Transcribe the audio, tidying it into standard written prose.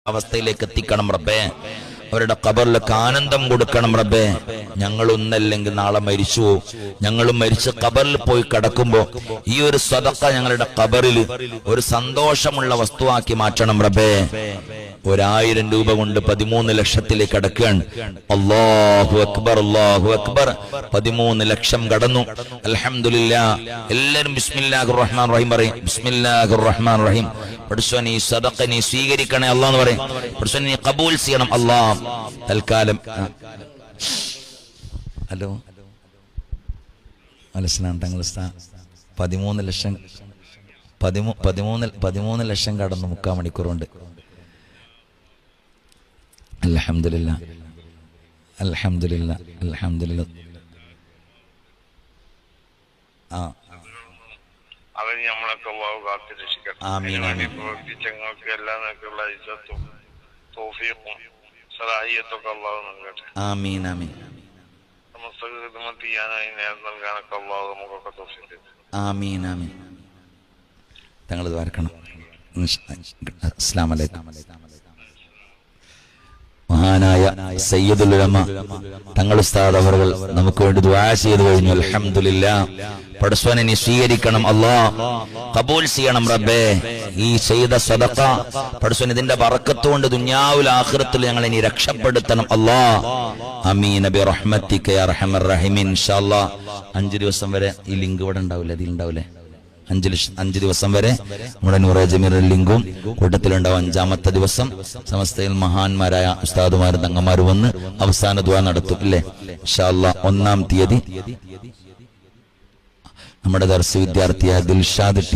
അവസ്ഥയിലേക്ക് എത്തിക്കണം റബ്ബേ. അവരുടെ ഖബറിലൊക്കെ ആനന്ദം കൊടുക്കണം റബ്ബേ. ഞങ്ങളൊന്നല്ലെങ്കിൽ നാളെ മരിച്ചു പോകും. ഞങ്ങളും മരിച്ച് ഖബറിൽ പോയി കിടക്കുമ്പോ ഈ ഒരു സദഖ ഞങ്ങളുടെ ഖബറിൽ ഒരു സന്തോഷമുള്ള വസ്തുവാക്കി മാറ്റണം റബ്ബേ. 1000 രൂപ കൊണ്ട് 13 ലക്ഷത്തിലേക്ക് കടക്കുകയാണ്. അല്ലാഹു അക്ബർ, അല്ലാഹു അക്ബർ. 13 ലക്ഷം കടന്നു. അൽഹംദുലില്ലാഹ്. എല്ലാവരും ബിസ്മില്ലാഹിർ റഹ്മാനിർ റഹീം പറയും. ബിസ്മില്ലാഹിർ റഹ്മാനിർ റഹീം. പടച്ചോനെ ഈ സദഖ നീ സ്വീകരിക്കണേ അല്ലാഹ് എന്ന് പറയും. പടച്ചോനെ നീ ഖബൂൽ ചെയ്യണം അല്ലാഹ്. തൽക്കാലം ഹലോ അലസ്ലാം തങ്ങൾ 13 ലക്ഷം 13 ലക്ഷം കടന്നു 3/4 മണിക്കൂർ കൊണ്ട്. അൽഹംദുലില്ലാഹ്, അൽഹംദുലില്ലാഹ്, അൽഹംദുലില്ലാഹ്. അവൻ നമ്മളൊക്കെ അല്ലാഹു കാത്തുരക്ഷിക്കട്ടെ. ആമീൻ, ആമീൻ. പ്രവർത്തിച്ചങ്ങൾക്ക് എല്ലാം നിനക്കുള്ള ഇസ്സത്തും തൗഫീഖും സലാഹിയത്തൊക്കെ അല്ലാഹു നൽകട്ടെ. ആമീൻ, ആമീൻ. സമസ്ത ഖിദ്മത്ത് ചെയ്യാനായി നേരം നൽകാനൊക്കെ അല്ലാഹു നമുക്കൊക്കെ തൗഫീഖ് തരട്ടെ. ആമീൻ, ആമീൻ. തങ്ങൾ ദ്വാരക്കണം. അസ്സലാമു അലൈക്കും. മഹാനായ സയ്യിദുൽ ഉലമ തങ്ങൾ ഉസ്താദ് അവർ നമുക്ക് വേണ്ടി ദുആ ചെയ്തു കഴിഞ്ഞു. അൽഹംദുലില്ലാഹ്. പടച്ചോനെ നീ സ്വീകരിക്കണം അല്ലാഹ്, ഖബൂൽ ചെയ്യണം റബ്ബേ. ഈ ചെയ്ത സദഖ പടച്ചോനെ ഇതിന്റെ ബറക്കത്ത് കൊണ്ട് ദുനിയാവിൽ ആഖിറത്തിൽ ഞങ്ങളെ നീ രക്ഷപ്പെടുത്തണം അല്ലാഹ്. ആമീൻ ബിറഹ്മതിക യാ അർഹമർ റഹീമീൻ. ഇൻഷാഅല്ലാഹ് 5 ദിവസം വരെ ഈ ലിങ്ക് ഇവിടെ ഉണ്ടാവില്ല, ഇതിൽ ഉണ്ടാവില്ലേ? 5 ദിവസം വരെ നമ്മുടെ നൂറെ ജമീറിന്റെ ലിങ്കും കൂട്ടത്തിലുണ്ടാവും. 5ാമത്തെ ദിവസം സമസ്തയിൽ മഹാന്മാരായ ഉസ്താദുമാരും തങ്ങന്മാരും വന്ന് അവസാന ദുആ നടത്തും ഇല്ലേ? ഇൻഷാ അല്ലാഹ് 1-ാം തീയതി നമ്മുടെ ദർസ് വിദ്യാർത്ഥിയായ ദിൽഷാദ് ടി